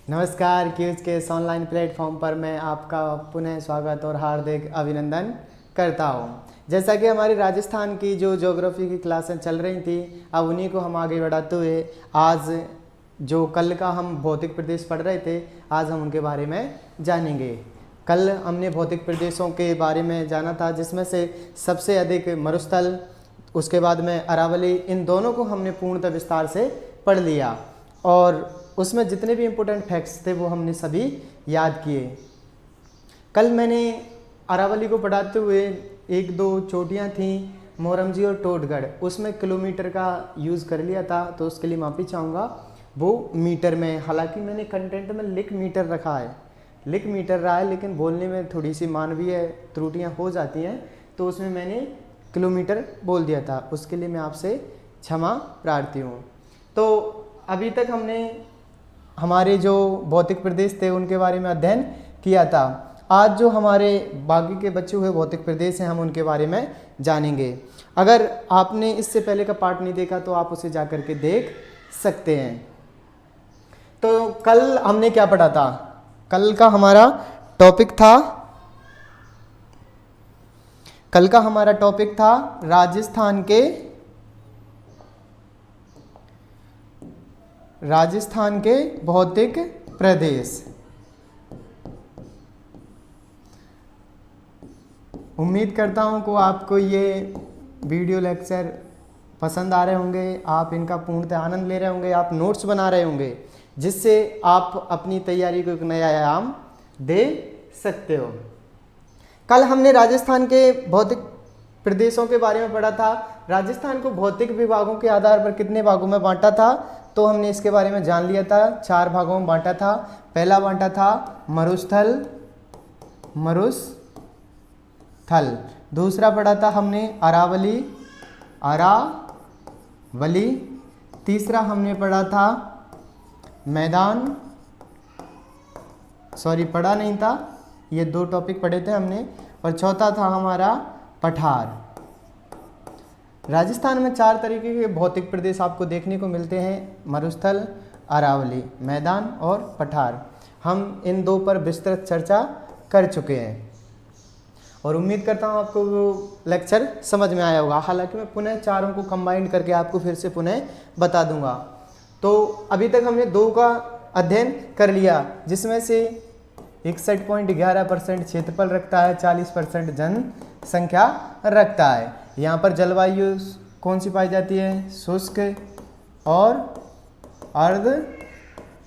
नमस्कार, क्यूज के इस ऑनलाइन प्लेटफॉर्म पर मैं आपका पुनः स्वागत और हार्दिक अभिनंदन करता हूँ। जैसा कि हमारी राजस्थान की जो ज्योग्राफी की क्लासें चल रही थी, अब उन्हीं को हम आगे बढ़ाते हुए आज जो कल का हम भौतिक प्रदेश पढ़ रहे थे, आज हम उनके बारे में जानेंगे। कल हमने भौतिक प्रदेशों के बारे में जाना था, जिसमें से सबसे अधिक मरुस्थल, उसके बाद में अरावली, इन दोनों को हमने पूर्णतः विस्तार से पढ़ लिया और उसमें जितने भी इम्पोर्टेंट फैक्ट्स थे वो हमने सभी याद किए। कल मैंने अरावली को पढ़ाते हुए एक दो चोटियाँ थीं, मोरमजी और टोटगढ़, उसमें किलोमीटर का यूज़ कर लिया था, तो उसके लिए माफ़ी चाहूँगा। वो मीटर में, हालांकि मैंने कंटेंट में लिख मीटर रखा है, लिख मीटर रहा है, लेकिन बोलने में थोड़ी सी मानवीय त्रुटियाँ हो जाती हैं, तो उसमें मैंने किलोमीटर बोल दिया था, उसके लिए मैं आपसे क्षमा प्रार्थी हूँ। तो अभी तक हमने हमारे जो भौतिक प्रदेश थे उनके बारे में अध्ययन किया था। आज जो हमारे बाकी के बचे हुए भौतिक प्रदेश हैं, हम उनके बारे में जानेंगे। अगर आपने इससे पहले का पार्ट नहीं देखा तो आप उसे जाकर के देख सकते हैं। तो कल हमने क्या पढ़ा था? कल का हमारा टॉपिक था राजस्थान के भौतिक प्रदेश। उम्मीद करता हूं कि आपको ये वीडियो लेक्चर पसंद आ रहे होंगे, आप इनका पूर्णतः आनंद ले रहे होंगे, आप नोट्स बना रहे होंगे, जिससे आप अपनी तैयारी को एक नया आयाम दे सकते हो। कल हमने राजस्थान के भौतिक प्रदेशों के बारे में पढ़ा था। राजस्थान को भौतिक विभागों के आधार पर कितने भागों में बांटा था, तो हमने इसके बारे में जान लिया था। 4 भागों में बांटा था। पहला बांटा था मरुस्थल, दूसरा पढ़ा था हमने अरावली। तीसरा हमने पढ़ा था मैदान, पढ़ा नहीं था, ये 2 टॉपिक पढ़े थे हमने, और चौथा था हमारा पठार। राजस्थान में 4 तरीके के भौतिक प्रदेश आपको देखने को मिलते हैं: मरुस्थल, अरावली, मैदान और पठार। हम इन 2 पर विस्तृत चर्चा कर चुके हैं और उम्मीद करता हूँ आपको वो लेक्चर समझ में आया होगा। हालांकि मैं पुनः चारों को कंबाइंड करके आपको फिर से पुनः बता दूंगा। तो अभी तक हमने 2 का अध्ययन कर लिया, जिसमें से 61.11% क्षेत्रफल रखता है, 40% जनसंख्या रखता है। यहाँ पर जलवायु कौन सी पाई जाती है? शुष्क और अर्ध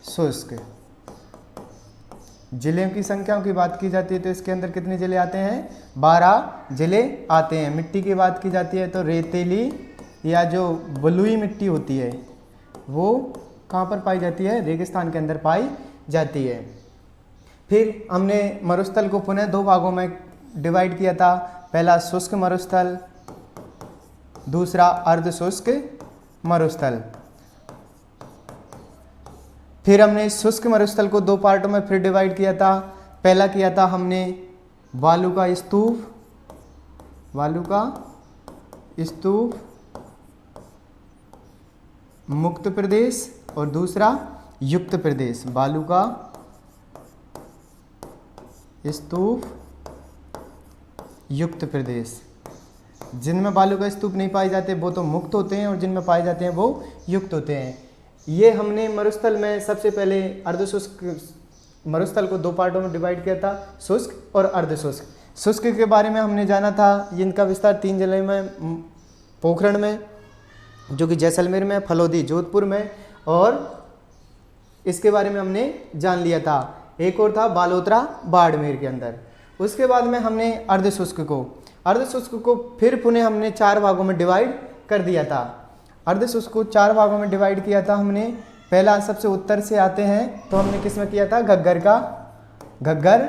शुष्क। जिलों की संख्याओं की बात की जाती है तो इसके अंदर कितने जिले आते हैं? 12 जिले आते हैं। मिट्टी की बात की जाती है तो रेतीली या जो बलुई मिट्टी होती है वो कहाँ पर पाई जाती है? रेगिस्तान के अंदर पाई जाती है। फिर हमने मरुस्थल को पुनः 2 भागों में डिवाइड किया था। पहला शुष्क मरुस्थल, दूसरा अर्ध शुष्क मरुस्थल। फिर हमने शुष्क मरुस्थल को 2 पार्टों में फिर डिवाइड किया था। पहला किया था हमने बालू का स्तूप मुक्त प्रदेश और दूसरा युक्त प्रदेश। बालू का स्तूप युक्त प्रदेश। जिनमें बालू का स्तूप नहीं पाए जाते वो तो मुक्त होते हैं और जिनमें पाए जाते हैं वो युक्त होते हैं। ये हमने मरुस्थल में सबसे पहले अर्धशुष्क मरुस्थल को 2 पार्टों में डिवाइड किया था, शुष्क और अर्धशुष्क। शुष्क के बारे में हमने जाना था, इनका विस्तार 3 जिले में, पोखरण में जो कि जैसलमेर में, फलोदी जोधपुर में, और इसके बारे में हमने जान लिया था। एक और था बालोतरा बाड़मेर के अंदर। उसके बाद में हमने अर्धशुष्क को फिर पुनः हमने 4 भागों में डिवाइड कर दिया था। अर्धशुष्क को 4 भागों में डिवाइड किया था हमने। पहला सबसे उत्तर से आते हैं तो हमने किस में किया था? घग्गर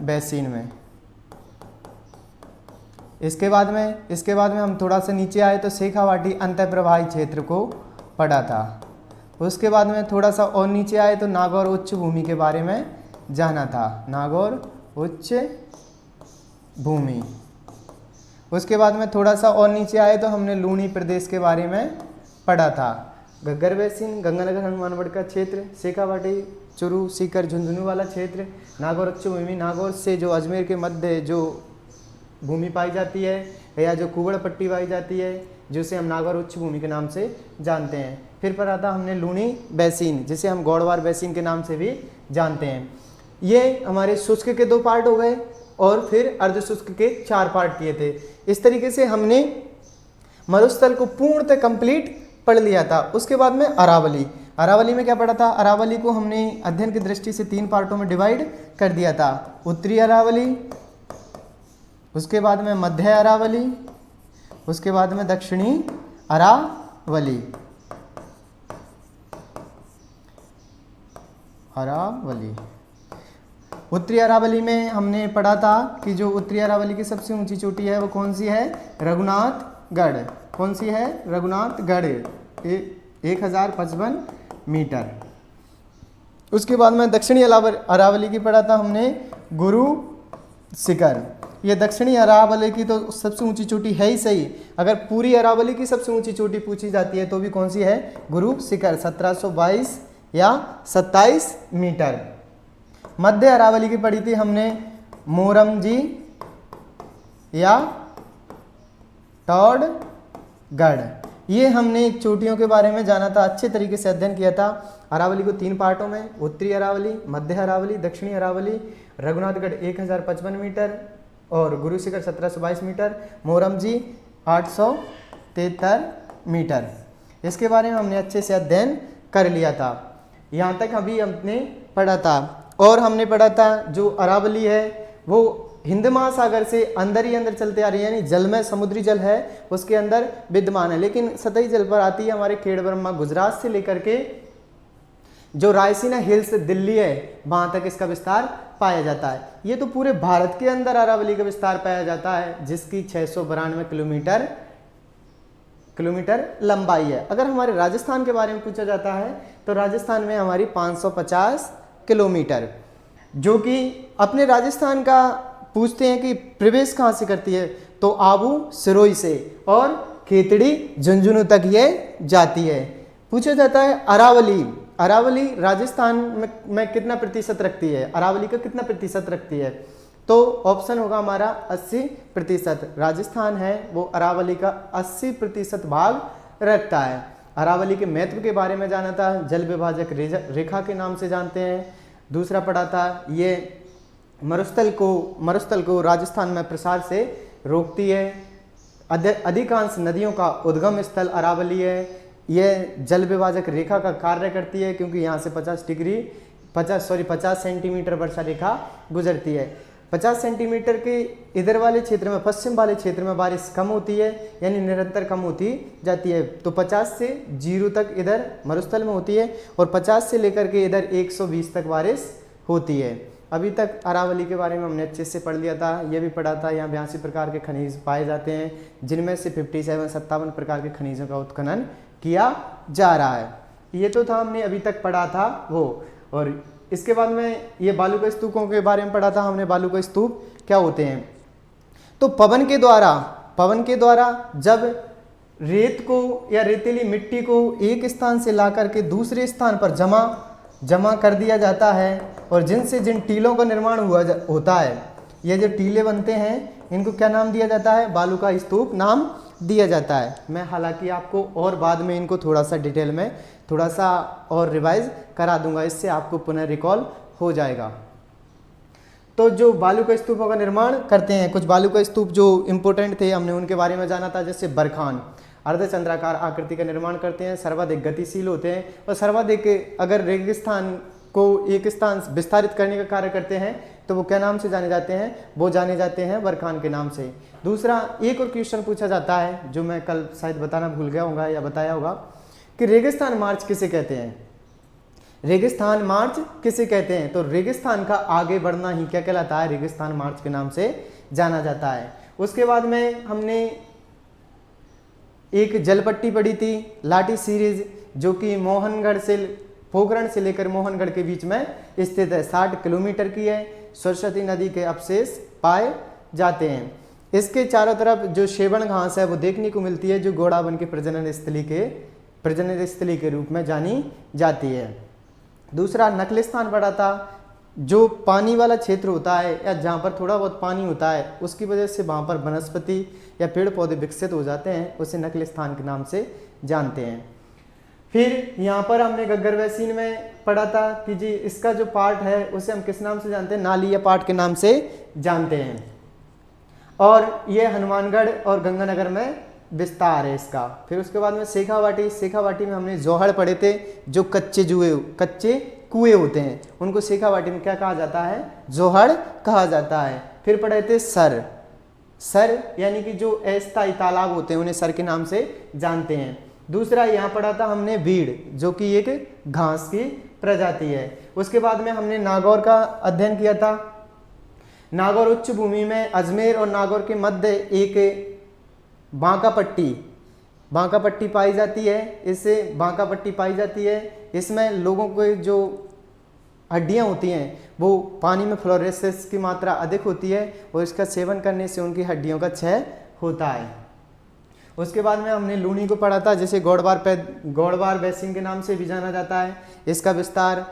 बैसीन में। इसके बाद में हम थोड़ा सा नीचे आए तो शेखावाटी अंतःप्रवाही क्षेत्र को पढ़ा था। उसके बाद में थोड़ा सा और नीचे आए तो नागौर उच्च भूमि के बारे में जाना था। नागौर उच्च भूमि। उसके बाद में थोड़ा सा और नीचे आए तो हमने लूणी प्रदेश के बारे में पढ़ा था। घग्गर बेसिन, गंगानगर हनुमानगढ़ का क्षेत्र, शेखावाटी, चुरू, सीकर, झुंझुनू वाला क्षेत्र, नागौर उच्च भूमि, नागौर से जो अजमेर के मध्य जो भूमि पाई जाती है या जो कुबड़ पट्टी पाई जाती है जिसे हम नागौर उच्च भूमि के नाम से जानते हैं। फिर पढ़ा था हमने लूनी बेसिन जिसे हम गौड़वार बेसिन के नाम से भी जानते हैं। ये हमारे शुष्क के 2 पार्ट हो गए और फिर अर्ध शुष्क के 4 पार्ट किए थे। इस तरीके से हमने मरुस्थल को पूर्णतः कंप्लीट पढ़ लिया था। उसके बाद में अरावली, अरावली में क्या पढ़ा था? अरावली को हमने अध्ययन की दृष्टि से 3 पार्टों में डिवाइड कर दिया था। उत्तरी अरावली, उसके बाद में मध्य अरावली, उसके बाद में दक्षिणी अरावली। अरावली, उत्तरी अरावली में हमने पढ़ा था कि जो उत्तरी अरावली की सबसे ऊंची चोटी है वो कौन सी है? रघुनाथगढ़। कौन सी है? रघुनाथगढ़, 1055 मीटर। उसके बाद में दक्षिणी अरावली की पढ़ा था हमने गुरु शिखर। ये दक्षिणी अरावली की तो सबसे ऊंची चोटी है ही सही, अगर पूरी अरावली की सबसे ऊंची चोटी पूछी जाती है तो भी कौन सी है? गुरु शिखर, 1722 या 27 मीटर। मध्य अरावली की पढ़ी थी हमने मोरमजी या टॉडगढ़। ये हमने चोटियों के बारे में जाना था, अच्छे तरीके से अध्ययन किया था। अरावली को 3 पार्टों में, उत्तरी अरावली, मध्य अरावली, दक्षिणी अरावली। रघुनाथगढ़ 1055 मीटर और गुरु शिखर 1722 मीटर, मोरमजी 873 मीटर। इसके बारे में हमने अच्छे से अध्ययन कर लिया था। यहाँ तक अभी हमने पढ़ा था। और हमने पढ़ा था जो अरावली है वो हिंद महासागर से अंदर ही अंदर चलते आ रही है, यानी जल में समुद्री जल है उसके अंदर विद्यमान है, लेकिन सतही जल पर आती है हमारे खेड़ ब्रह्मा गुजरात से लेकर के जो रायसीना हिल्स दिल्ली है वहां तक इसका विस्तार पाया जाता है। ये तो पूरे भारत के अंदर अरावली का विस्तार पाया जाता है जिसकी 692 किलोमीटर लंबाई है। अगर हमारे राजस्थान के बारे में पूछा जाता है तो राजस्थान में हमारी 550 किलोमीटर, जो कि अपने राजस्थान का पूछते हैं कि प्रवेश कहाँ से करती है तो आबू सिरोही से और खेतड़ी झुंझुनू तक ये जाती है। पूछा जाता है अरावली, अरावली राजस्थान में कितना प्रतिशत रखती है? अरावली का कितना प्रतिशत रखती है? तो ऑप्शन होगा हमारा 80%। राजस्थान है वो अरावली का 80% भाग रखता है। अरावली के महत्व के बारे में जाना था, जल विभाजक रेखा के नाम से जानते हैं। दूसरा पढ़ा था ये मरुस्थल को राजस्थान में प्रसार से रोकती है। अधिकांश नदियों का उद्गम स्थल अरावली है। यह जल विभाजक रेखा का कार्य करती है क्योंकि यहाँ से 50 सेंटीमीटर वर्षा रेखा गुजरती है। 50 सेंटीमीटर के इधर वाले क्षेत्र में, पश्चिम वाले क्षेत्र में बारिश कम होती है, यानी निरंतर कम होती जाती है। तो 50 से 0 तक इधर मरुस्थल में होती है और 50 से लेकर के इधर 120 तक बारिश होती है। अभी तक अरावली के बारे में हमने अच्छे से पढ़ लिया था। यह भी पढ़ा था यहाँ 82 प्रकार के खनिज पाए जाते हैं जिनमें से 57 प्रकार के खनिजों का उत्खनन किया जा रहा है। ये तो था हमने अभी तक पढ़ा था वो। और इसके बाद में ये बालू स्तूपों के बारे में पढ़ा था हमने। बालू स्तूप क्या होते हैं? तो पवन के द्वारा जब रेत को या रेतीली मिट्टी को एक स्थान से ला करके दूसरे स्थान पर जमा कर दिया जाता है और जिन टीलों का निर्माण होता है, ये जो टीले बनते हैं इनको क्या नाम दिया जाता है? बालू का स्तूप नाम दिया जाता है। मैं हालांकि आपको और बाद में इनको थोड़ा सा डिटेल में थोड़ा सा और रिवाइज करा दूंगा, इससे आपको पुनः रिकॉल हो जाएगा। तो जो बालू का स्तूपों का निर्माण करते हैं, कुछ बालू का स्तूप जो इम्पोर्टेंट थे हमने उनके बारे में जाना था। जैसे बरखान अर्धचंद्राकार आकृति का निर्माण करते हैं, सर्वाधिक गतिशील होते हैं और सर्वाधिक अगर रेगिस्तान को एक स्थान विस्तारित करने का कार्य करते हैं तो वो क्या नाम से जाने जाते हैं? वो जाने जाते हैं बरखान के नाम से। दूसरा एक और क्वेश्चन पूछा जाता है जो मैं कल शायद बताना भूल गया होगा या बताया होगा कि रेगिस्तान मार्च किसे कहते हैं? रेगिस्तान मार्च किसे कहते हैं? तो रेगिस्तान का आगे बढ़ना ही क्या कहलाता है? रेगिस्तान मार्च के नाम से जाना जाता है। उसके बाद में हमने एक जलपट्टी पढ़ी थी लाठी सीरीज, जो कि पोखरण से लेकर मोहनगढ़ के बीच में स्थित है, 60 किलोमीटर की है। सरस्वती नदी के अवशेष पाए जाते हैं। इसके चारों तरफ जो शेवण घास है वो देखने को मिलती है जो गोड़ावन के प्रजनन स्थली के प्रजनन स्थली के रूप में जानी जाती है। दूसरा नकलिस्तान पड़ा था, जो पानी वाला क्षेत्र होता है या जहाँ पर थोड़ा बहुत पानी होता है उसकी वजह से वहाँ पर वनस्पति या पेड़ पौधे विकसित हो जाते हैं, उसे नकलिस्तान के नाम से जानते हैं। फिर यहाँ पर हमने गग्गर बैसिन में पढ़ा था कि जी इसका जो पार्ट है उसे हम किस नाम से जानते हैं, नाली या पार्ट के नाम से जानते हैं। और ये हनुमानगढ़ और गंगानगर में विस्तार है इसका। फिर उसके बाद में शेखावाटी, शेखावाटी में हमने जोहड़ पढ़े थे, जो कच्चे कुएं होते हैं उनको शेखावाटी में क्या कहा जाता है, जोहड़ कहा जाता है। फिर पढ़े थे सर, सर यानी कि जो अस्थायी तालाब होते हैं उन्हें सर के नाम से जानते हैं। दूसरा यहाँ पढ़ा था हमने भीड़, जो कि एक घास की प्रजाति है। उसके बाद में हमने नागौर का अध्ययन किया था। नागौर उच्च भूमि में अजमेर और नागौर के मध्य एक बांका पट्टी पाई जाती है। इससे बांका पट्टी पाई जाती है, इसमें लोगों को जो हड्डियां होती हैं वो पानी में फ्लोरेसेंस की मात्रा अधिक होती है और इसका सेवन करने से उनकी हड्डियों का क्षय होता है। उसके बाद में हमने लूनी को पढ़ा था, जिसे गौड़वार बैसिन के नाम से भी जाना जाता है। इसका विस्तार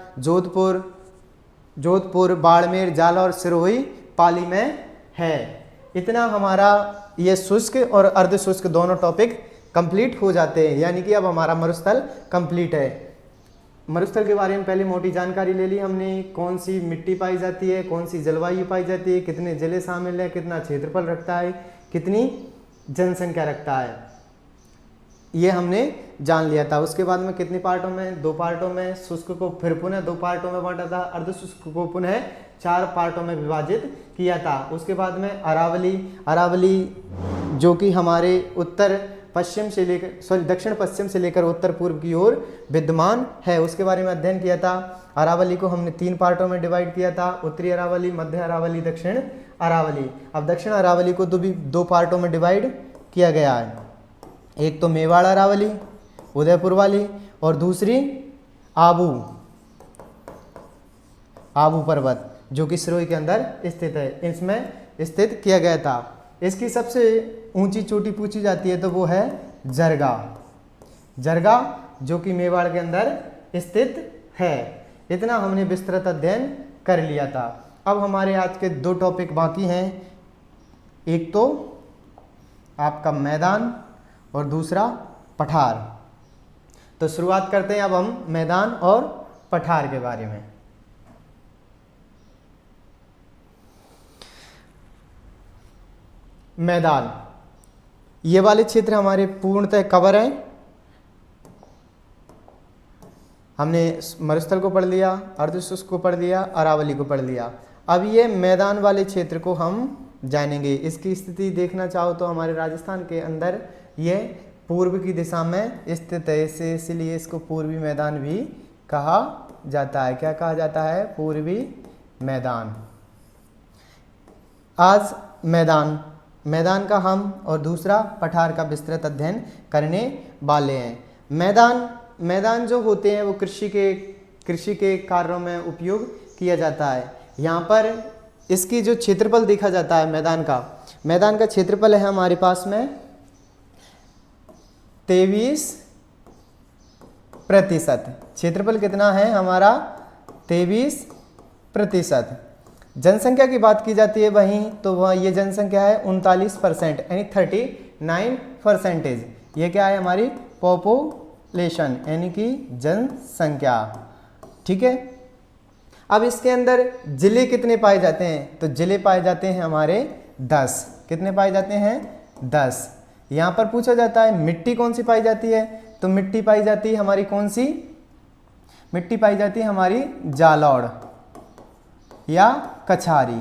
जोधपुर, बाड़मेर, जालौर, सिरोही, पाली में है। इतना हमारा ये शुष्क और अर्ध शुष्क दोनों टॉपिक कंप्लीट हो जाते हैं, यानी कि अब हमारा मरुस्थल कंप्लीट है। मरुस्थल के बारे में पहले मोटी जानकारी ले ली हमने, कौन सी मिट्टी पाई जाती है, कौन सी जलवायु पाई जाती है, कितने जिले शामिल है, कितना क्षेत्रफल रखता है, कितनी जनसंख्या रखता है, ये हमने जान लिया था। उसके बाद में कितने पार्टों में, 2 पार्टों में, शुष्क को फिर पुनः 2 पार्टों में बांटा था, अर्ध शुष्क को पुनः 4 पार्टों में विभाजित किया था। उसके बाद में अरावली जो कि हमारे दक्षिण पश्चिम से लेकर उत्तर पूर्व की ओर विद्यमान है, उसके बारे में अध्ययन किया था। अरावली को हमने 3 पार्टों में डिवाइड किया था, उत्तरी अरावली, मध्य अरावली, दक्षिण अरावली। अब दक्षिण अरावली को तो भी 2 पार्टों में डिवाइड किया गया है, एक तो मेवाड़ अरावली उदयपुर वाली और दूसरी आबू पर्वत जो कि सिरोही के अंदर स्थित है, इसमें स्थित किया गया था। इसकी सबसे ऊंची चोटी पूछी जाती है तो वो है जरगा जो कि मेवाड़ के अंदर स्थित है। इतना हमने विस्तृत अध्ययन कर लिया था। अब हमारे आज के 2 टॉपिक बाकी हैं, एक तो आपका मैदान और दूसरा पठार। तो शुरुआत करते हैं अब हम मैदान और पठार के बारे में। मैदान, ये वाले क्षेत्र हमारे पूर्णतः कवर हैं। हमने मरुस्थल को पढ़ लिया, अर्धशुष्क को पढ़ लिया, अरावली को पढ़ लिया। अब ये मैदान वाले क्षेत्र को हम जानेंगे। इसकी स्थिति देखना चाहो तो हमारे राजस्थान के अंदर ये पूर्व की दिशा में स्थित है, इसलिए इसको पूर्वी मैदान भी कहा जाता है। क्या कहा जाता है? पूर्वी मैदान। आज मैदान का हम और दूसरा पठार का विस्तृत अध्ययन करने वाले हैं। मैदान जो होते हैं वो कृषि के कार्यों में उपयोग किया जाता है। यहाँ पर इसकी जो क्षेत्रफल देखा जाता है मैदान का क्षेत्रफल है हमारे पास में 23%। क्षेत्रफल कितना है हमारा? 23%। जनसंख्या की बात की जाती है वहीं तो वह ये जनसंख्या है 39%, यानी 39%। ये क्या है? हमारी पॉपुलेशन यानी कि जनसंख्या। ठीक है। अब इसके अंदर जिले कितने पाए जाते हैं? तो जिले पाए जाते हैं हमारे 10। कितने पाए जाते हैं? 10। यहाँ पर पूछा जाता है मिट्टी कौन सी पाई जाती है? तो मिट्टी पाई जाती है हमारी कौन सी? मिट्टी पाई जाती है हमारी जालौड़ या कछारी।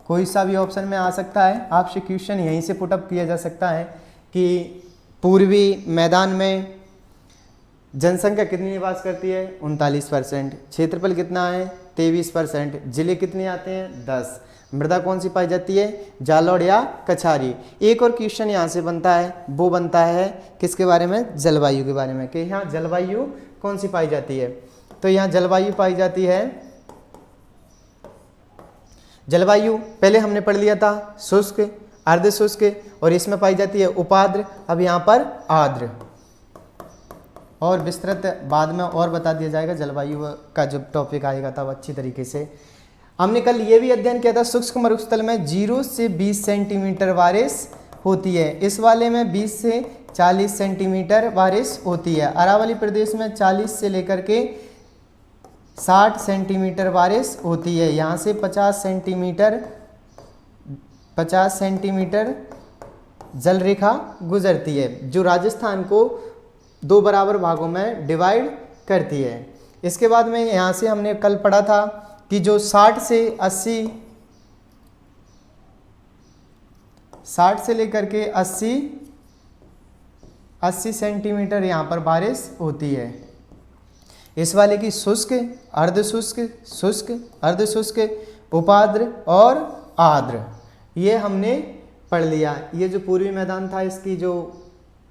कोई सा भी ऑप्शन में आ सकता है। आपसे क्वेश्चन यहीं से पुटअप किया जा सकता है कि पूर्वी मैदान में जनसंख्या कितनी निवास करती है? 39%। क्षेत्रफल कितना है? 23%। जिले कितने आते हैं? 10। मृदा कौन सी पाई जाती है? जालौड़ या कछारी। एक और क्वेश्चन यहाँ से बनता है, वो बनता है किसके बारे में? जलवायु के बारे में, कि यहाँ जलवायु कौन सी पाई जाती है? तो यहाँ जलवायु पाई जाती है, जलवायु पहले हमने पढ़ लिया था शुष्क, अर्ध शुष्क, और इसमें पाई जाती है उपाद्र। अब यहाँ पर आर्द्र, और विस्तृत बाद में और बता दिया जाएगा, जलवायु का जब टॉपिक आएगा तब अच्छी तरीके से। हमने कल ये भी अध्ययन किया था, शुष्क मरुस्थल में 0 से 20 सेंटीमीटर बारिश होती है। इस वाले में 20 से 40 सेंटीमीटर बारिश होती है। अरावली प्रदेश में 40 से लेकर के 60 सेंटीमीटर बारिश होती है। यहाँ से 50 सेंटीमीटर जल रेखा गुजरती है, जो राजस्थान को 2 बराबर भागों में डिवाइड करती है। इसके बाद में यहाँ से हमने कल पढ़ा था कि जो 60 से लेकर के 80 सेंटीमीटर यहाँ पर बारिश होती है। इस वाले की शुष्क, अर्धशुष्क, शुष्क, अर्धशुष्क, उपाद्र और आर्द्र, ये हमने पढ़ लिया। ये जो पूर्वी मैदान था, इसकी जो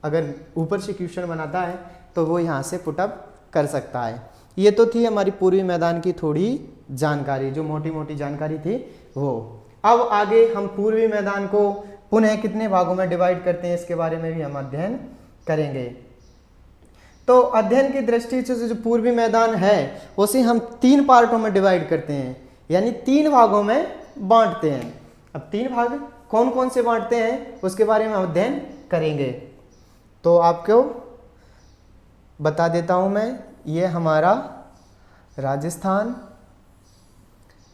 अगर ऊपर से क्वेश्चन बनाता है तो वो यहाँ से पुटअप कर सकता है। ये तो थी हमारी पूर्वी मैदान की थोड़ी जानकारी, जो मोटी मोटी जानकारी थी वो। अब आगे हम पूर्वी मैदान को पुनः कितने भागों में डिवाइड करते हैं, इसके बारे में भी हम अध्ययन करेंगे। तो अध्ययन की दृष्टि से जो पूर्वी मैदान है उसे हम 3 पार्टों में डिवाइड करते हैं, यानी 3 भागों में बांटते हैं। अब 3 भाग कौन कौन से बांटते हैं उसके बारे में अध्ययन करेंगे। तो आपको बता देता हूं मैं, ये हमारा राजस्थान,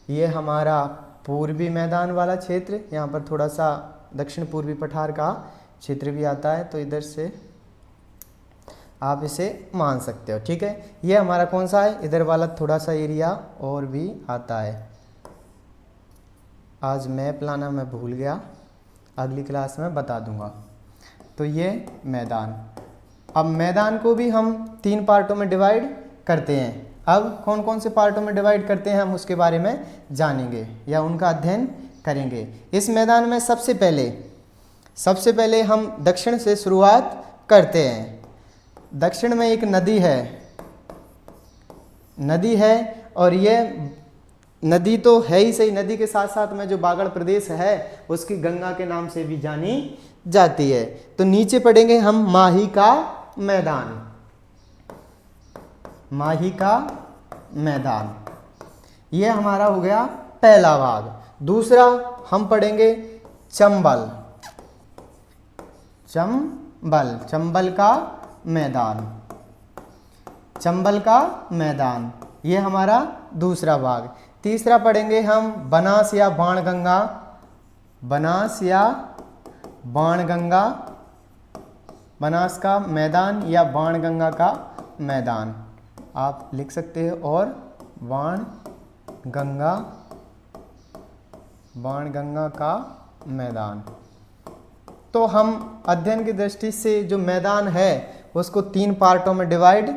ये हमारा पूर्वी मैदान वाला क्षेत्र, यहाँ पर थोड़ा सा दक्षिण पूर्वी पठार का क्षेत्र भी आता है, तो इधर से आप इसे मान सकते हो, ठीक है। ये हमारा कौन सा है, इधर वाला थोड़ा सा एरिया और भी आता है। आज मैप लाना मैं भूल गया, अगली क्लास में बता दूंगा। तो ये मैदान, अब मैदान को भी हम 3 पार्टों में डिवाइड करते हैं। अब कौन कौन से पार्टों में डिवाइड करते हैं हम उसके बारे में जानेंगे या उनका अध्ययन करेंगे। इस मैदान में सबसे पहले हम दक्षिण से शुरुआत करते हैं। दक्षिण में एक नदी है और ये नदी तो है ही सही, नदी के साथ साथ में जो बागड़ प्रदेश है उसकी गंगा के नाम से भी जानी जाती है। तो नीचे पढ़ेंगे हम माही का मैदान, ये हमारा हो गया पहला भाग। दूसरा हम पढ़ेंगे चंबल का मैदान, ये हमारा दूसरा भाग। तीसरा पढ़ेंगे हम बनास या बाणगंगा, बनास का मैदान या बाणगंगा का मैदान आप लिख सकते हैं, और बाणगंगा का मैदान। तो हम अध्ययन की दृष्टि से जो मैदान है उसको 3 पार्टों में डिवाइड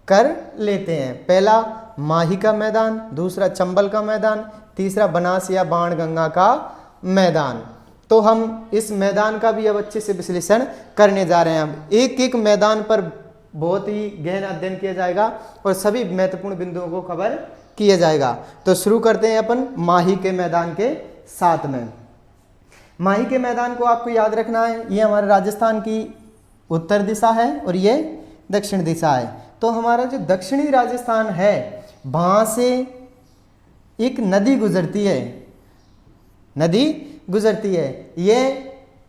कर लेते हैं। पहला माही का मैदान, दूसरा चंबल का मैदान, तीसरा बनास या बाणगंगा का मैदान। तो हम इस मैदान का भी अब अच्छे से विश्लेषण करने जा रहे हैं। अब एक एक मैदान पर बहुत ही गहन अध्ययन किया जाएगा और सभी महत्वपूर्ण बिंदुओं को कवर किया जाएगा। तो शुरू करते हैं अपन माही के मैदान के साथ में। माही के मैदान को आपको याद रखना है, ये हमारे राजस्थान की उत्तर दिशा है और ये दक्षिण दिशा है। तो हमारा जो दक्षिणी राजस्थान है वहाँ से एक नदी गुजरती है, ये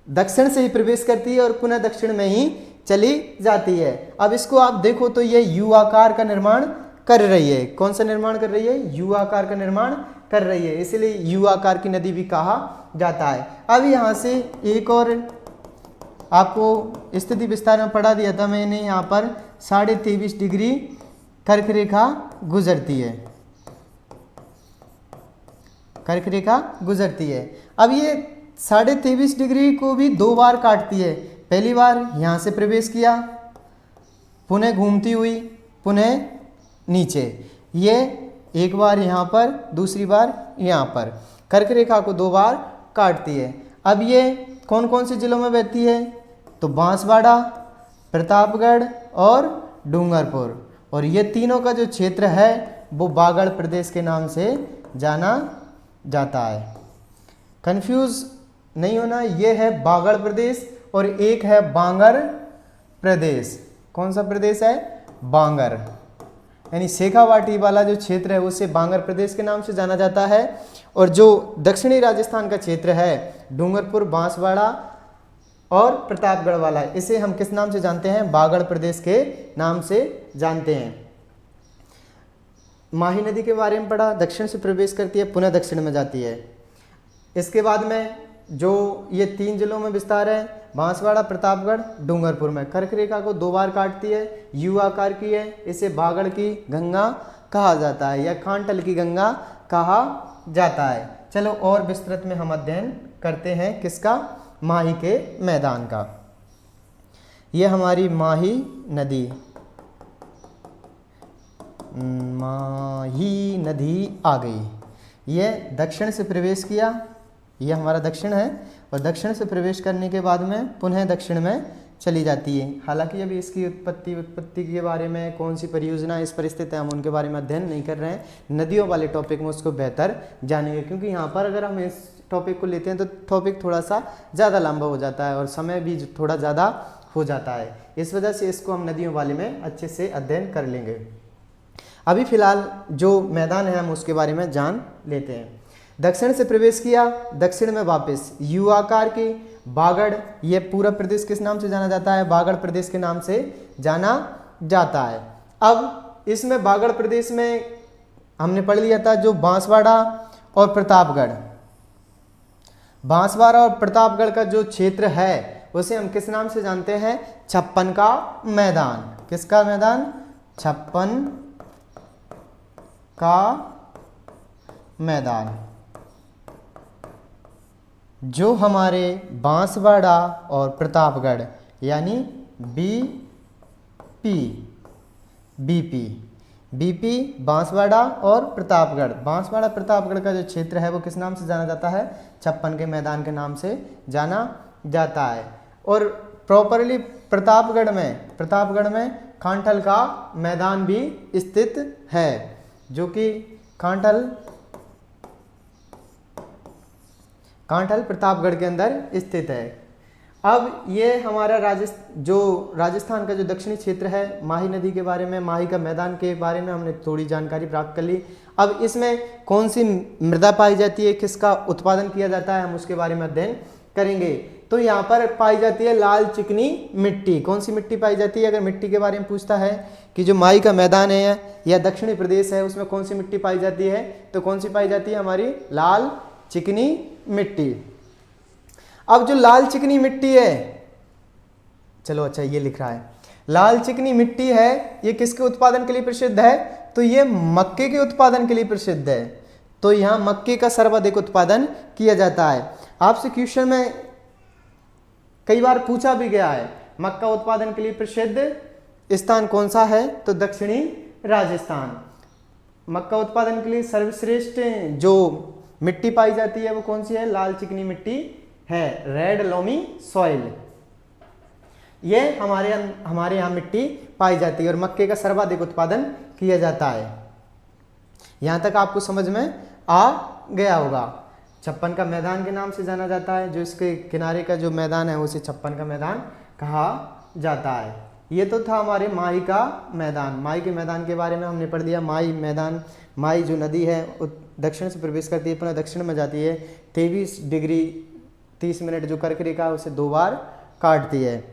दक्षिण से ही प्रवेश करती है और पुनः दक्षिण में ही चली जाती है। अब इसको आप देखो तो ये यू आकार का निर्माण कर रही है। कौन सा निर्माण कर रही है? यू आकार का निर्माण कर रही है, इसलिए यू आकार की नदी भी कहा जाता है। अब यहाँ से एक और आपको स्थिति विस्तार में पढ़ा दिया था मैंने, यहाँ पर 23.5 डिग्री कर्क रेखा गुजरती है। अब ये 23.5 डिग्री को भी 2 बार काटती है। पहली बार यहाँ से प्रवेश किया, पुनः घूमती हुई पुनः नीचे, ये एक बार यहाँ पर, दूसरी बार यहाँ पर, कर्क रेखा को 2 बार काटती है। अब ये कौन कौन से जिलों में बहती है? तो बांसवाड़ा, प्रतापगढ़ और डूंगरपुर, और ये तीनों का जो क्षेत्र है वो बागड़ प्रदेश के नाम से जाना जाता है। कंफ्यूज नहीं होना, ये है बागड़ प्रदेश और एक है बांगर प्रदेश। कौन सा प्रदेश है? बांगर, यानी शेखावाटी वाला जो क्षेत्र है उसे बांगर प्रदेश के नाम से जाना जाता है। और जो दक्षिणी राजस्थान का क्षेत्र है डूंगरपुर, बांसवाड़ा और प्रतापगढ़ वाला, इसे हम किस नाम से जानते हैं? बागड़ प्रदेश के नाम से जानते हैं। माही नदी के बारे में पढ़ा, दक्षिण से प्रवेश करती है, पुनः दक्षिण में जाती है। इसके बाद में जो ये 3 जिलों में विस्तार है, बांसवाड़ा, प्रतापगढ़, डूंगरपुर में, कर्क रेखा को 2 बार काटती है, यू आकार की है, इसे बागड़ की गंगा कहा जाता है या कांटल की गंगा कहा जाता है। चलो और विस्तृत में हम अध्ययन करते हैं किसका? माही के मैदान का। ये हमारी माही नदी, माही नदी आ गई। ये दक्षिण से प्रवेश किया, ये हमारा दक्षिण है, और दक्षिण से प्रवेश करने के बाद में पुनः दक्षिण में चली जाती है। हालांकि अभी इसकी उत्पत्ति के बारे में, कौन सी परियोजना इस परिस्थिति है, हम उनके बारे में अध्ययन नहीं कर रहे हैं। नदियों वाले टॉपिक में उसको बेहतर जानेंगे, क्योंकि यहाँ पर अगर हम इस टॉपिक को लेते हैं तो टॉपिक थोड़ा सा ज़्यादा लंबा हो जाता है और समय भी थोड़ा ज़्यादा हो जाता है। इस वजह से इसको हम नदियों वाले में अच्छे से अध्ययन कर लेंगे। अभी फिलहाल जो मैदान है हम उसके बारे में जान लेते हैं। दक्षिण से प्रवेश किया, दक्षिण में वापस यू आकार की बागड़, ये पूरा प्रदेश किस नाम से जाना जाता है? बागड़ प्रदेश के नाम से जाना जाता है। अब इसमें बागड़ प्रदेश में हमने पढ़ लिया था जो बांसवाड़ा और प्रतापगढ़, बांसवाड़ा और प्रतापगढ़ का जो क्षेत्र है उसे हम किस नाम से जानते हैं? छप्पन का मैदान। किसका मैदान? छप्पन का मैदान। जो हमारे बांसवाड़ा और प्रतापगढ़ यानी बीपी बांसवाड़ा और प्रतापगढ़, बांसवाड़ा प्रतापगढ़ का जो क्षेत्र है वो किस नाम से जाना जाता है? छप्पन के मैदान के नाम से जाना जाता है। और प्रॉपरली प्रतापगढ़ में कांठल का मैदान भी स्थित है, जो कि कांठल प्रतापगढ़ के अंदर स्थित है। अब ये हमारा राजस्थान का जो दक्षिणी क्षेत्र है, माही नदी के बारे में, माही का मैदान के बारे में हमने थोड़ी जानकारी प्राप्त कर ली। अब इसमें कौन सी मृदा पाई जाती है, किसका उत्पादन किया जाता है, हम उसके बारे में अध्ययन करेंगे। तो यहाँ पर पाई जाती है लाल चिकनी मिट्टी। कौन सी मिट्टी पाई जाती है? अगर मिट्टी के बारे में पूछता है कि जो माही का मैदान है या दक्षिणी प्रदेश है उसमें कौन सी मिट्टी पाई जाती है, तो कौन सी पाई जाती है? हमारी लाल चिकनी मिट्टी। अब जो लाल चिकनी मिट्टी है, चलो अच्छा ये लिख रहा है, लाल चिकनी मिट्टी है, ये किसके उत्पादन के लिए प्रसिद्ध है? तो ये मक्के के उत्पादन के लिए प्रसिद्ध है। तो यहाँ मक्के का सर्वाधिक उत्पादन किया जाता है। आपसे क्वेश्चन में कई बार पूछा भी गया है, मक्का उत्पादन के लिए प्रसिद्ध स्थान कौन सा है? तो दक्षिणी राजस्थान। मक्का उत्पादन के लिए सर्वश्रेष्ठ जो मिट्टी पाई जाती है वो कौन सी है? लाल चिकनी मिट्टी है, रेड लोमी सॉइल। ये हमारे यहाँ मिट्टी पाई जाती है और मक्के का सर्वाधिक उत्पादन किया जाता है। यहाँ तक आपको समझ में आ गया होगा। छप्पन का मैदान के नाम से जाना जाता है, जो इसके किनारे का जो मैदान है उसे छप्पन का मैदान कहा जाता है। ये तो था हमारे माही का मैदान। माही के मैदान के बारे में हमने पढ़ लिया। माही मैदान, माही जो नदी है दक्षिण से प्रवेश करती है, पुनः दक्षिण में जाती है, 23 डिग्री 30 मिनट जो कर्क रेखा उसे 2 बार काटती है।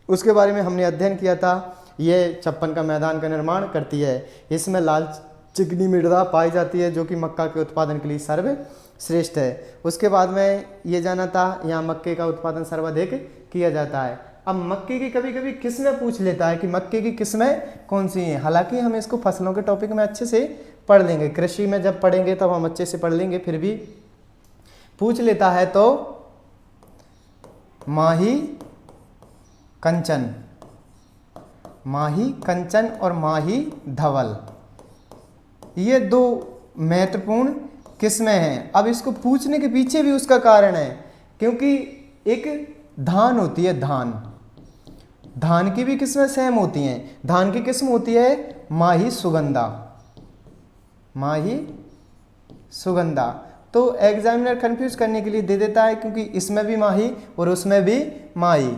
उसके बारे में हमने अध्ययन किया था। ये छप्पन का मैदान का निर्माण करती है। इसमें लाल चिकनी मृदा पाई जाती है जो कि मक्का के उत्पादन के लिए सर्वश्रेष्ठ है। उसके बाद में ये जाना था यहाँ मक्के का उत्पादन सर्वाधिक किया जाता है। अब मक्के की कभी कभी किस्में पूछ लेता है कि मक्के की किस्में कौन सी हैं। हालांकि हम इसको फसलों के टॉपिक में अच्छे से पढ़ लेंगे, कृषि में जब पढ़ेंगे तब हम अच्छे से पढ़ लेंगे, फिर भी पूछ लेता है तो माही कंचन और माही धवल, ये 2 महत्वपूर्ण किस्में हैं। अब इसको पूछने के पीछे भी उसका कारण है, क्योंकि एक धान होती है, धान की भी किस्में सेम होती हैं। धान की किस्म होती है माही सुगंधा। तो एग्जामिनर कंफ्यूज करने के लिए दे देता है, क्योंकि इसमें भी माही और उसमें भी माही,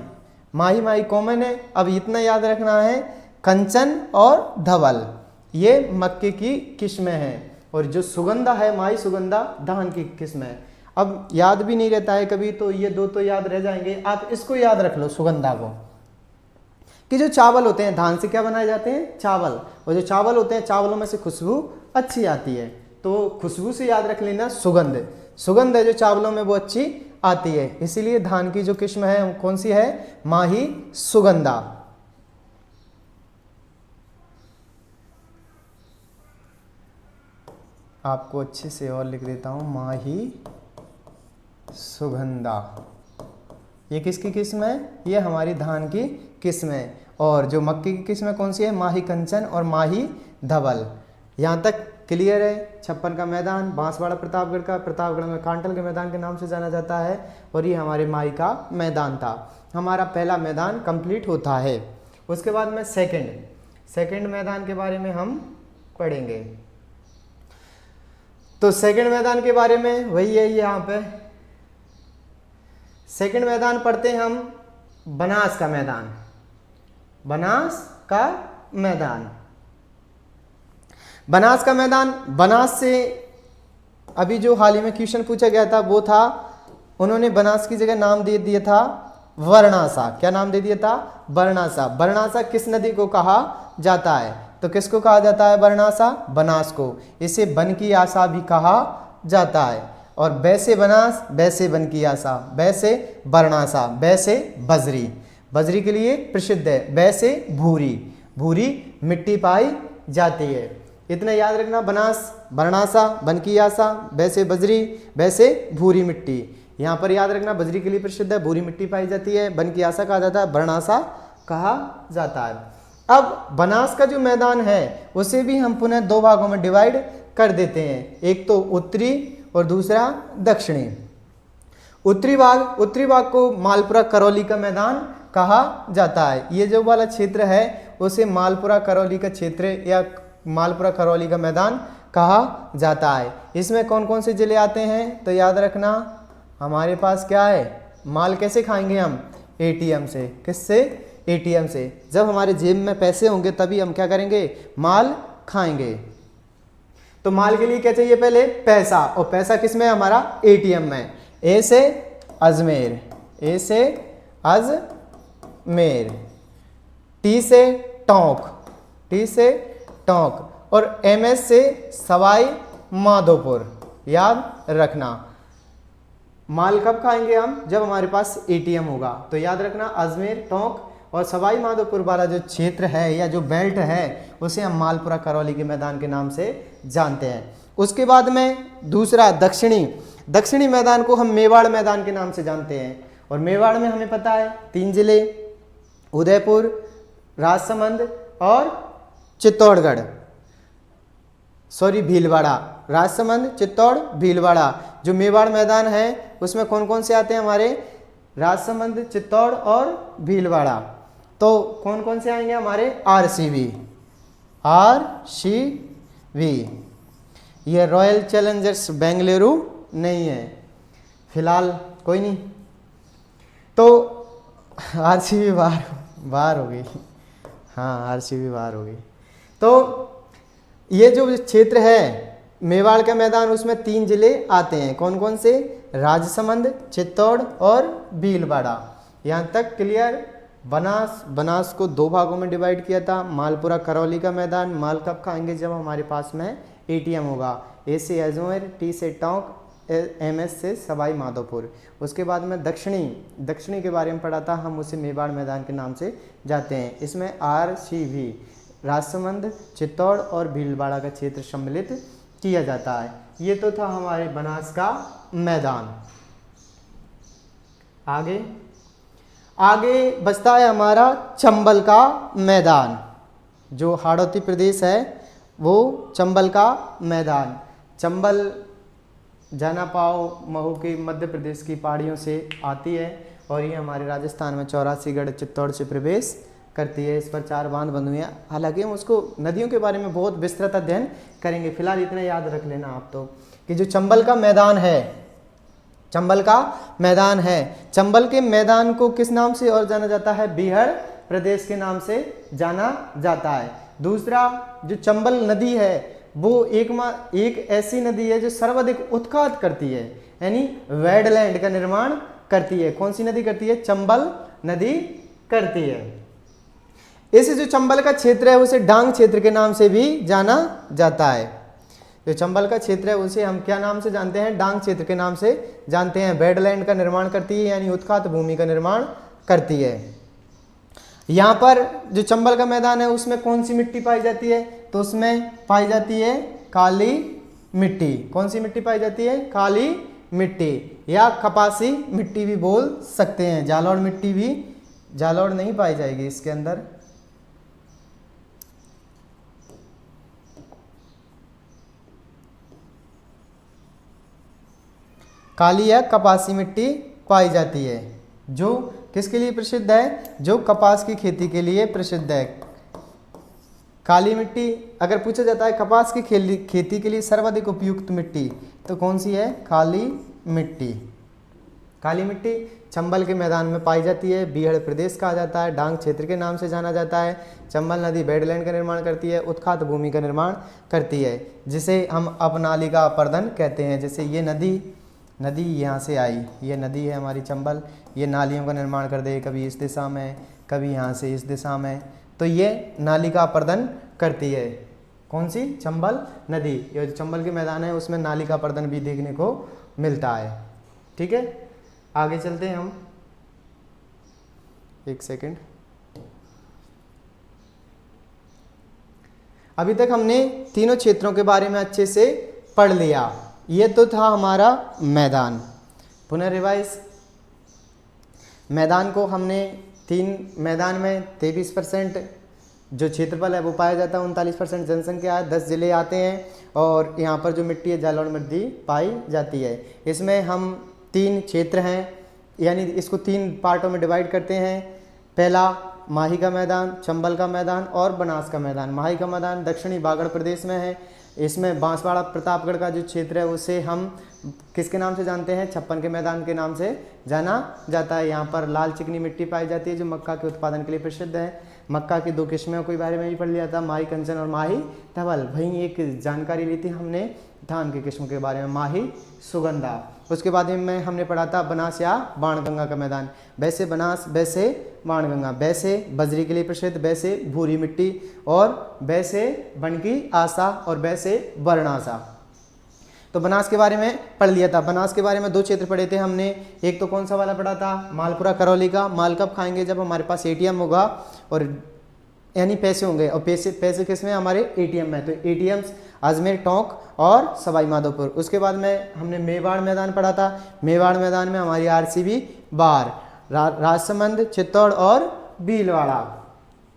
माही माही कॉमन है। अब इतना याद रखना है, कंचन और धवल ये मक्के की किस्में हैं, और जो सुगंधा है माही सुगंधा धान की किस्म है। अब याद भी नहीं रहता है कभी, तो ये दो तो याद रह जाएंगे। आप इसको याद रख लो सुगंधा को, कि जो चावल होते हैं धान से क्या बनाए जाते हैं, चावल, और जो चावल होते हैं चावलों में से खुशबू अच्छी आती है, तो खुशबू से याद रख लेना सुगंध, सुगंध है जो चावलों में वो अच्छी आती है, इसीलिए धान की जो किस्म है कौन सी है, माही सुगंधा। आपको अच्छे से और लिख देता हूं, माही सुगंधा ये किसकी किस्म है, ये हमारी धान की किस्म है। और जो मक्की की किस्म है कौन सी है, माही कंचन और माही धवल। यहाँ तक क्लियर है। 56 का मैदान बांसवाड़ा प्रतापगढ़ का, प्रतापगढ़ में कांटल के मैदान के नाम से जाना जाता है, और ये हमारे माही का मैदान था। हमारा पहला मैदान कंप्लीट होता है। उसके बाद में सेकंड मैदान के बारे में हम पढ़ेंगे। तो सेकंड मैदान के बारे में वही है, यहाँ पे सेकंड मैदान पढ़ते हैं हम, बनास का मैदान, बनास का मैदान। बनास का मैदान, बनास से अभी जो हाल ही में क्वेश्चन पूछा गया था वो था, उन्होंने बनास की जगह नाम दे दिया था वर्णासा। क्या नाम दे दिया था, वर्णासा। वर्णासा किस नदी को कहा जाता है, तो किसको कहा जाता है वर्णासा, बनास को। इसे बन की आशा भी कहा जाता है। और बैसे बनास, बैसे बन की आशा, बैसे वर्णासा, बैसे बजरी, बजरी के लिए प्रसिद्ध है, बैसे भूरी, भूरी मिट्टी पाई जाती है। इतना याद रखना, बनास वर्णासा, बन की आशा, बैसे बजरी, बैसे भूरी मिट्टी। यहाँ पर याद रखना बजरी के लिए प्रसिद्ध है, भूरी मिट्टी पाई जाती है, बन की आशा कहा जाता है, वर्णासा कहा जाता है। अब बनास का जो मैदान है उसे भी हम पुनः दो भागों में डिवाइड कर देते हैं, एक तो उत्तरी और दूसरा दक्षिणी। उत्तरी भाग को मालपुरा करौली का मैदान कहा जाता है। ये जो वाला क्षेत्र है उसे मालपुरा करौली का क्षेत्र या मालपुरा करौली का मैदान कहा जाता है। इसमें कौन कौन से जिले आते हैं, तो याद रखना हमारे पास क्या है, माल कैसे खाएंगे हम, एटीएम से। किससे, एटीएम से। जब हमारे जेब में पैसे होंगे तभी हम क्या करेंगे, माल खाएंगे। तो माल के लिए क्या चाहिए, पहले पैसा, और पैसा किस में, हमारा एटीएम में। ए से अजमेर, ए से अजमेर, टी से टोंक, टी से टोंक, और एमएस से सवाई माधोपुर। याद रखना माल कब खाएंगे हम, जब हमारे पास एटीएम होगा। तो याद रखना अजमेर, टोंक और सवाई माधोपुर वाला जो क्षेत्र है या जो बेल्ट है उसे हम मालपुरा करौली के मैदान के नाम से जानते हैं। उसके बाद में दूसरा दक्षिणी मैदान को हम मेवाड़ मैदान के नाम से जानते हैं। और मेवाड़ में हमें पता है 3 जिले, उदयपुर, राजसमंद और चित्तौड़गढ़, भीलवाड़ा। राजसमंद, चित्तौड़, भीलवाड़ा। जो मेवाड़ मैदान है उसमें कौन कौन से आते हैं हमारे, राजसमंद, चित्तौड़ और भीलवाड़ा। तो कौन कौन से आएंगे हमारे, आरसीबी, ये रॉयल चैलेंजर्स बेंगलुरु नहीं है फिलहाल, कोई नहीं। तो आरसीबी बाहर हो गई, हाँ आरसीबी बाहर हो गई। तो ये जो क्षेत्र है मेवाड़ का मैदान उसमें 3 जिले आते हैं, कौन कौन से, राजसमंद, चित्तौड़ और भीलवाड़ा। यहाँ तक क्लियर। बनास को 2 भागों में डिवाइड किया था, मालपुरा करौली का मैदान, माल कब खाएंगे, जब हमारे पास में एटीएम होगा। ए से अजमेर, टी से टोंक, एमएस से सवाई माधोपुर। उसके बाद में दक्षिणी के बारे में पढ़ा था, हम उसे मेवाड़ मैदान के नाम से जाते हैं। इसमें आरसीबी, राजसमंद, चित्तौड़ और भीलवाड़ा का क्षेत्र सम्मिलित किया जाता है। ये तो था हमारे बनास का मैदान। आगे बचता है हमारा चंबल का मैदान। जो हाड़ौती प्रदेश है वो चंबल का मैदान। चंबल जानापाव महू की मध्य प्रदेश की पहाड़ियों से आती है और ये हमारे राजस्थान में 84गढ़ चित्तौड़ से प्रवेश करती है। इस पर 4 बांध बंधे हुए हैं। हालांकि हम उसको नदियों के बारे में बहुत विस्तृत अध्ययन करेंगे, फिलहाल इतना याद रख लेना आप। तो कि जो चंबल का मैदान है, चंबल का मैदान है, चंबल के मैदान को किस नाम से और जाना जाता है? बीहड़ प्रदेश के नाम से जाना जाता है। दूसरा, जो चंबल नदी है वो एक ऐसी नदी है जो सर्वाधिक उत्खात करती है, यानी वेडलैंड का निर्माण करती है। कौन सी नदी करती है? चंबल नदी करती है। इस जो चंबल का क्षेत्र है उसे डांग क्षेत्र के नाम से भी जाना जाता है। जो चंबल का क्षेत्र है उसे हम क्या नाम से जानते हैं? डांग क्षेत्र के नाम से जानते हैं। वेडलैंड का निर्माण करती है, यानी उत्खात भूमि का निर्माण करती है। यहाँ पर जो चंबल का मैदान है उसमें कौन सी मिट्टी पाई जाती है? तो उसमें पाई जाती है काली मिट्टी। कौन सी मिट्टी पाई जाती है? काली मिट्टी, या कपासी मिट्टी भी बोल सकते हैं। जालौर मिट्टी भी, जालौर नहीं पाई जाएगी इसके अंदर। काली या कपासी मिट्टी पाई जाती है, जो किसके लिए प्रसिद्ध है? जो कपास की खेती के लिए प्रसिद्ध है। काली मिट्टी, अगर पूछा जाता है कपास की खेती के लिए सर्वाधिक उपयुक्त मिट्टी, तो कौन सी है? काली मिट्टी। काली मिट्टी चंबल के मैदान में पाई जाती है, बीहड़ प्रदेश कहा जाता है, डांग क्षेत्र के नाम से जाना जाता है। चंबल नदी वेडलैंड का निर्माण करती है, उत्खात भूमि का निर्माण करती है, जिसे हम अपनालिका अपर्दन कहते हैं। जैसे ये नदी यहाँ से आई, ये नदी है हमारी चंबल, ये नालियों का निर्माण कर दे, कभी इस दिशा में, कभी यहाँ से इस दिशा में, तो ये नालिका अपर्दन करती है। कौन सी? चंबल नदी। ये जो चंबल के मैदान है उसमें नालिका अपर्दन भी देखने को मिलता है। ठीक है, आगे चलते हैं हम। एक सेकंड। अभी तक हमने तीनों क्षेत्रों के बारे में अच्छे से पढ़ लिया। ये तो था हमारा मैदान। पुनः रिवाइज, मैदान को हमने मैदान में 23% जो क्षेत्रफल है वो पाया जाता है, 39% जनसंख्या है, 10 जिले आते हैं, और यहाँ पर जो मिट्टी है जालौन मिट्टी पाई जाती है। इसमें हम 3 क्षेत्र हैं, यानी इसको 3 पार्टों में डिवाइड करते हैं। पहला माही का मैदान, चंबल का मैदान और बनास का मैदान। माही का मैदान दक्षिणी बागड़ प्रदेश में है। इसमें बांसवाड़ा प्रतापगढ़ का जो क्षेत्र है उसे हम किसके नाम से जानते हैं? छप्पन के मैदान के नाम से जाना जाता है। यहाँ पर लाल चिकनी मिट्टी पाई जाती है जो मक्का के उत्पादन के लिए प्रसिद्ध है। मक्का की 2 किस्मों के बारे में भी पढ़ लिया था, माही कंचन और माही धवल। वहीं एक जानकारी ली थी हमने धान की किस्म के बारे में, माही सुगंधा। उसके बाद में हमने पढ़ा था बनास या बाणगंगा का मैदान। वैसे बनास, वैसे बाणगंगा। वैसे बजरी के लिए प्रसिद्ध, वैसे भूरी मिट्टी, और वैसे बनकी आशा, और वैसे वर्णाशा। तो बनास के बारे में पढ़ लिया था। बनास के बारे में 2 क्षेत्र पढ़े थे हमने। एक तो कौन सा वाला पढ़ा था? मालपुरा करौली का। माल कब खाएंगे? जब हमारे पास एटीएम होगा, और यानी पैसे होंगे, और पैसे किसमें? हमारे एटीएम में। तो एटीएम्स अजमेर, टोंक और सवाई माधोपुर। उसके बाद में हमने मेवाड़ मैदान पढ़ा था। मेवाड़ मैदान में हमारी आरसीबी बार, राजसमंद, चित्तौड़ और भीलवाड़ा,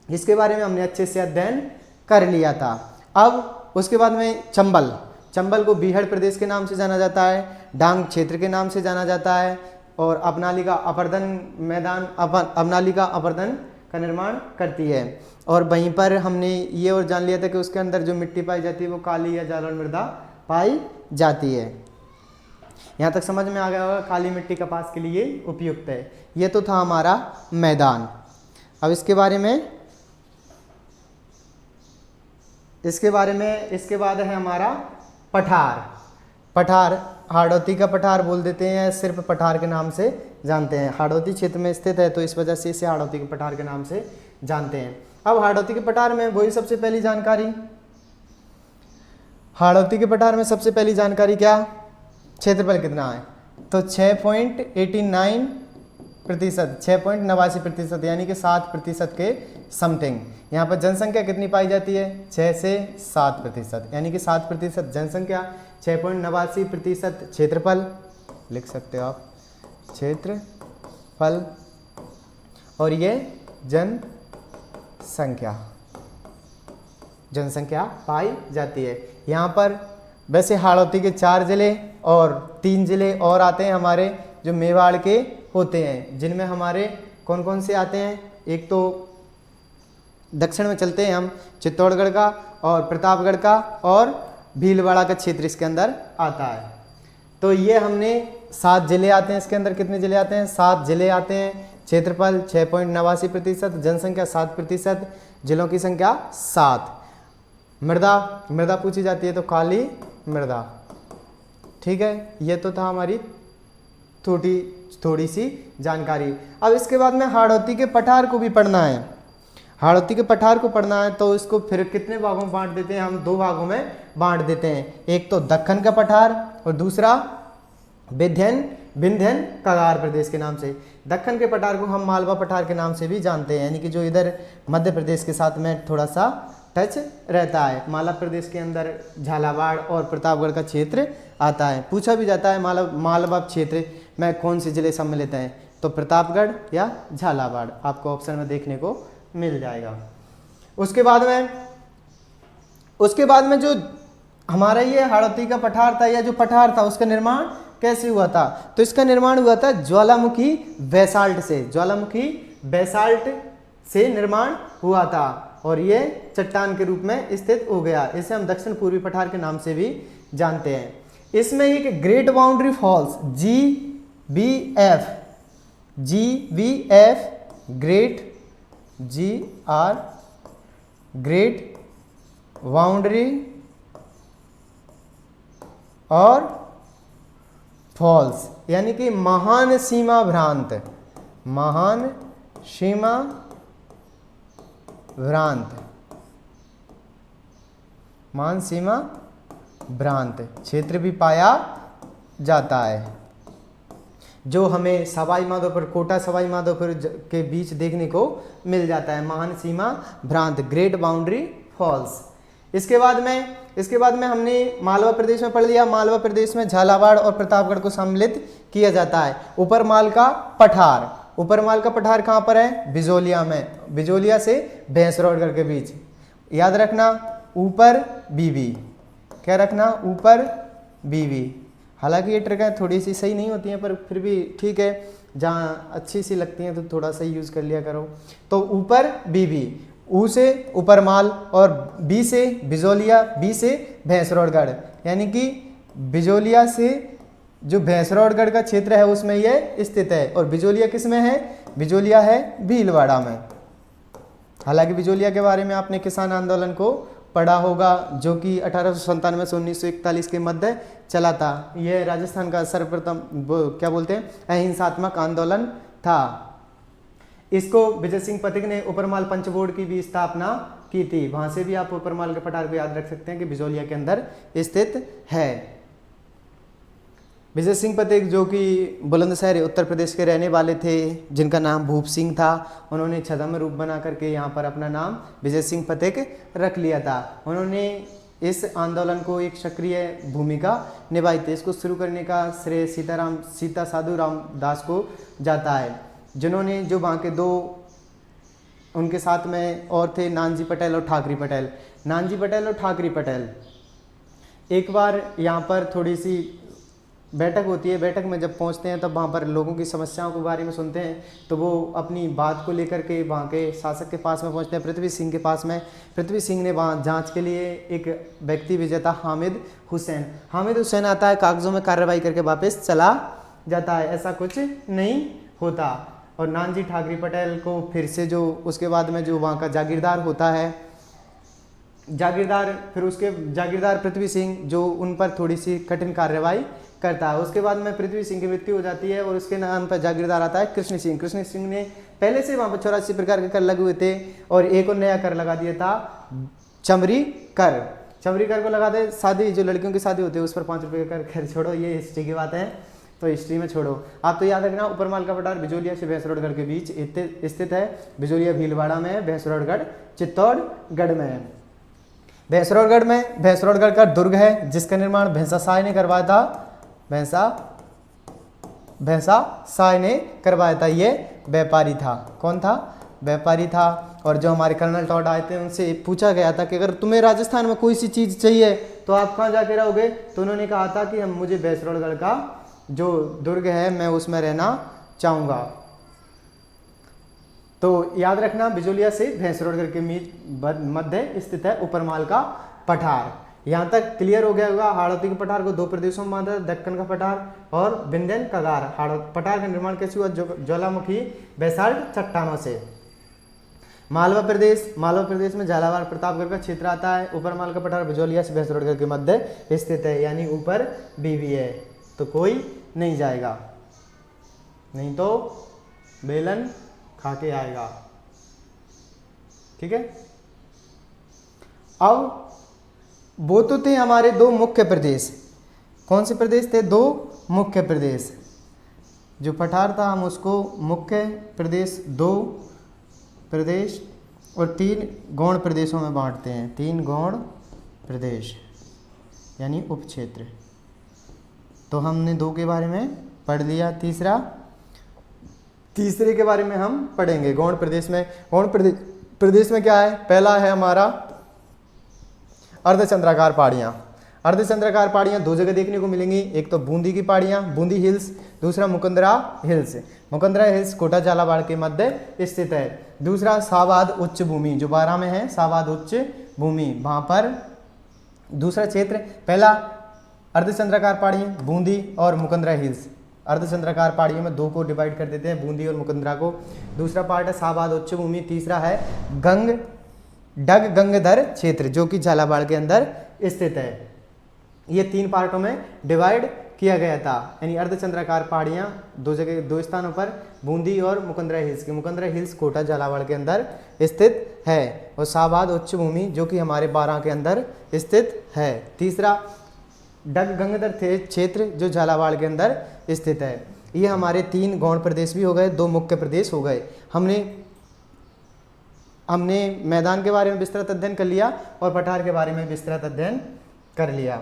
इसके बारे में हमने अच्छे से अध्ययन कर लिया था। अब उसके बाद में चंबल को बीहड़ प्रदेश के नाम से जाना जाता है, डांग क्षेत्र के नाम से जाना जाता है, और अपनालिका अपर्दन मैदान अपनालिका अपर्दन का निर्माण करती है। और वहीं पर हमने ये और जान लिया था कि उसके अंदर जो मिट्टी पाई जाती है वो काली या जालौन मृदा पाई जाती है। यहाँ तक समझ में आ गया होगा, काली मिट्टी कपास के लिए उपयुक्त है। ये तो था हमारा मैदान। अब इसके बाद है हमारा पठार। हाड़ौती का पठार बोल देते हैं, सिर्फ पठार के नाम से जानते हैं। हाड़ौती क्षेत्र में स्थित है तो इस वजह से इसे हाड़ौती के पठार के नाम से जानते हैं। अब हाड़ौती के पठार में वही सबसे पहली जानकारी, हाड़ौती के पठार में सबसे पहली जानकारी क्या? क्षेत्रफल कितना है? तो 6.89%, 6.89%, यानी कि 7% के समथिंग। यहाँ पर जनसंख्या कितनी पाई जाती है? 6 से 7%, यानी कि 7% जनसंख्या, 6.89% क्षेत्रफल, लिख सकते हो आप क्षेत्रफल, और ये जनसंख्या पाई जाती है। यहाँ पर वैसे हाड़ौती के 4 जिले और 3 जिले और आते हैं हमारे, जो मेवाड़ के होते हैं, जिनमें हमारे कौन कौन से आते हैं? एक तो दक्षिण में चलते हैं हम, चित्तौड़गढ़ का और प्रतापगढ़ का और भीलवाड़ा का क्षेत्र इसके अंदर आता है। तो ये हमने 7 जिले आते हैं, इसके अंदर कितने जिले आते हैं? 7 जिले आते हैं। क्षेत्रफल 6.89%, जनसंख्या 7%, जिलों की संख्या 7। मृदा पूछी जाती है तो काली मृदा। ठीक है, ये तो था हमारी थोड़ी सी जानकारी। अब इसके बाद में हाड़ौती के पठार को भी पढ़ना है। हाड़ौती के पठार को पढ़ना है तो इसको फिर कितने भागों में बांट देते हैं? हम 2 भागों में बांट देते हैं। एक तो दक्कन का पठार और दूसरा विंध्यन कगार प्रदेश के नाम से। दक्कन के पठार को हम मालवा पठार के नाम से भी जानते हैं, यानी कि जो इधर मध्य प्रदेश के साथ में थोड़ा सा टच रहता है। मालवा प्रदेश के अंदर झालावाड़ और प्रतापगढ़ का क्षेत्र आता है। पूछा भी जाता है मालवा क्षेत्र में कौन से जिले सम्मिलित हैं, तो प्रतापगढ़ या झालावाड़ आपको ऑप्शन में देखने को मिल जाएगा। उसके बाद में जो हमारा ये हाड़ौती का पठार था या जो पठार था उसका निर्माण कैसे हुआ था? तो इसका निर्माण हुआ था ज्वालामुखी बेसाल्ट से। ज्वालामुखी बेसाल्ट से निर्माण हुआ था और ये चट्टान के रूप में स्थित हो गया। इसे हम दक्षिण पूर्वी पठार के नाम से भी जानते हैं। इसमें एक great boundary falls GBF great boundary और फॉल्स, यानी कि महान सीमा भ्रांत क्षेत्र भी पाया जाता है, जो हमें सवाई माधोपुर, कोटा सवाई माधोपुर के बीच देखने को मिल जाता है। महान सीमा भ्रांत, ग्रेट बाउंड्री फॉल्स। इसके बाद में हमने मालवा प्रदेश में पढ़ लिया। मालवा प्रदेश में झालावाड़ और प्रतापगढ़ को सम्मिलित किया जाता है। ऊपरमाल का पठार कहाँ पर है? बिजोलिया में। बिजोलिया से भैंसरोडगढ़ के बीच। याद रखना ऊपर बीबी, क्या रखना? ऊपर बीबी। हालांकि ये ट्रिकें थोड़ी सी सही नहीं होती हैं पर फिर भी ठीक है, जहाँ अच्छी सी लगती हैं तो थोड़ा सा यूज़ कर लिया करो। तो ऊपर बीबी, ऊ से ऊपरमाल और बी से बिजोलिया, बी से भैंसरोडगढ़, यानी कि बिजोलिया से जो भैंसरोडगढ़ का क्षेत्र है उसमें यह स्थित है। और बिजोलिया किस में है? बिजोलिया है भीलवाड़ा में। हालांकि बिजोलिया के बारे में आपने किसान आंदोलन को पढ़ा होगा, जो कि 1897 से 1941 के मध्य चला था। यह राजस्थान का सर्वप्रथम क्या बोलते हैं अहिंसात्मक आंदोलन था। इसको विजय सिंह पथिक ने ऊपरमाल पंचबोर्ड की भी स्थापना की थी। वहां से भी आप ऊपरमाल के पठार को याद रख सकते हैं कि बिजोलिया के अंदर स्थित है। विजय सिंह पथिक जो कि बुलंदशहर उत्तर प्रदेश के रहने वाले थे, जिनका नाम भूप सिंह था, उन्होंने छद्म रूप बना करके यहाँ पर अपना नाम विजय सिंह पथिक रख लिया था। उन्होंने इस आंदोलन को एक सक्रिय भूमिका निभाई थी। इसको शुरू करने का श्रेय सीता साधु रामदास को जाता है, जिन्होंने जो वहाँ के 2 उनके साथ में और थे, नानजी पटेल और ठाकरी पटेल। नानजी पटेल और ठाकरी पटेल एक बार यहाँ पर थोड़ी सी बैठक होती है। बैठक में जब पहुँचते हैं तब वहाँ पर लोगों की समस्याओं के बारे में सुनते हैं, तो वो अपनी बात को लेकर के वहाँ के शासक के पास में पहुँचते हैं, पृथ्वी सिंह के पास में। पृथ्वी सिंह ने वहाँ जांच के लिए एक व्यक्ति भेजा था, हामिद हुसैन आता है, कागजों में कार्रवाई करके वापस चला जाता है। ऐसा कुछ नहीं होता। और नानजी ठाकरी पटेल को फिर से जो उसके बाद में जो वहाँ का जागीरदार होता है, जागीरदार पृथ्वी सिंह, जो उन पर थोड़ी सी कठिन कार्रवाई करता है। उसके बाद में पृथ्वी सिंह की मृत्यु हो जाती है और उसके नाम पर जागीरदार आता है कृष्ण सिंह ने पहले से वहाँ पर 84 प्रकार के कर लगे हुए थे और एक और नया कर लगा दिया था, चमरी कर को लगा दे। शादी जो लड़कियों की शादी होती है उस पर 5 रुपये का कर छोड़ो, ये हिस्ट्री की बात है तो हिस्ट्री में छोड़ो। आप तो याद रखना ऊपरमाल का पठार बिजोलिया से भैंसरोडगढ़ के बीच स्थित है। बिजोलिया भीलवाड़ा में है, भैंसरोडगढ़ चित्तौड़गढ़ में है। भैंसरोडगढ़ का दुर्ग है जिसका निर्माण भैंसा शाह ने करवाया था। भैंसा शाह ने करवाया था। ये व्यापारी था। कौन था? व्यापारी था। और जो हमारे कर्नल टॉड आए थे उनसे पूछा गया था कि अगर तुम्हें राजस्थान में कोई सी चीज़ चाहिए तो आप कहाँ जाके रहोगे? तो उन्होंने कहा था कि मुझे भैंसरोडगढ़ का जो दुर्ग है मैं उसमें रहना चाहूँगा। तो याद रखना बिजोलिया से भैंसरोडगढ़ के मध्य स्थित है ऊपरमाल का पठार। यहाँ तक क्लियर हो गया होगा। हाड़ौती के पठार को दो प्रदेशों में बांटा, दक्कन का पठार और विंध्यन कगार। पठार का निर्माण कैसे हुआ? ज्वालामुखी बेसाल्ट चट्टानों से। मालवा प्रदेश में झालावाड़ प्रतापगढ़ का क्षेत्र आता है। ऊपर माल का पठार भजौलिया से भैंसरोडगढ़ के मध्य स्थित है, यानी ऊपर बीवी है तो कोई नहीं जाएगा, नहीं तो बेलन खा के आएगा। ठीक है। अब वो तो थे हमारे दो मुख्य प्रदेश। कौन से प्रदेश थे? दो मुख्य प्रदेश। जो पठार था हम उसको मुख्य प्रदेश, दो प्रदेश और 3 गौण प्रदेशों में बांटते हैं। 3 गौण प्रदेश यानी उपक्षेत्र। तो हमने 2 के बारे में पढ़ लिया। तीसरे के बारे में हम पढ़ेंगे। गौण प्रदेश में प्रदेश में क्या है? पहला है हमारा अर्धचंद्राकार पहाड़ियाँ। अर्धचंद्राकार पहाड़ियाँ 2 जगह देखने को मिलेंगी। एक तो बूंदी की पहाड़ियाँ, बूंदी हिल्स, दूसरा मुकुंदरा हिल्स। मुकुंदरा हिल्स कोटा झालावाड़ के मध्य स्थित है। दूसरा शाहबाद उच्च भूमि जो 12 में है, शाहबाद उच्च भूमि, वहाँ पर दूसरा क्षेत्र। पहला अर्धचंद्राकार पहाड़ियाँ बूंदी और मुकुंदरा हिल्स। अर्धचंद्राकार पहाड़ियों में 2 को डिवाइड कर देते हैं, बूंदी और मुकुंदरा को। दूसरा पार्ट है शाहबाद उच्च भूमि। तीसरा है गंगधर क्षेत्र जो कि झालावाड़ के अंदर स्थित है। ये 3 पार्टों में डिवाइड किया गया था। यानी अर्धचंद्राकार पहाड़ियाँ 2 स्थानों पर, बूंदी और मुकुंदरा हिल्स की। मुकुंदरा हिल्स कोटा झालावाड़ के अंदर स्थित है और शाहबाद उच्च भूमि जो कि हमारे 12 के अंदर स्थित है। तीसरा गंगधर क्षेत्र जो झालावाड़ के अंदर स्थित है। ये हमारे 3 गौण प्रदेश भी हो गए, 2 मुख्य प्रदेश हो गए। हमने मैदान के बारे में विस्तृत अध्ययन कर लिया और पठार के बारे में विस्तृत अध्ययन कर लिया।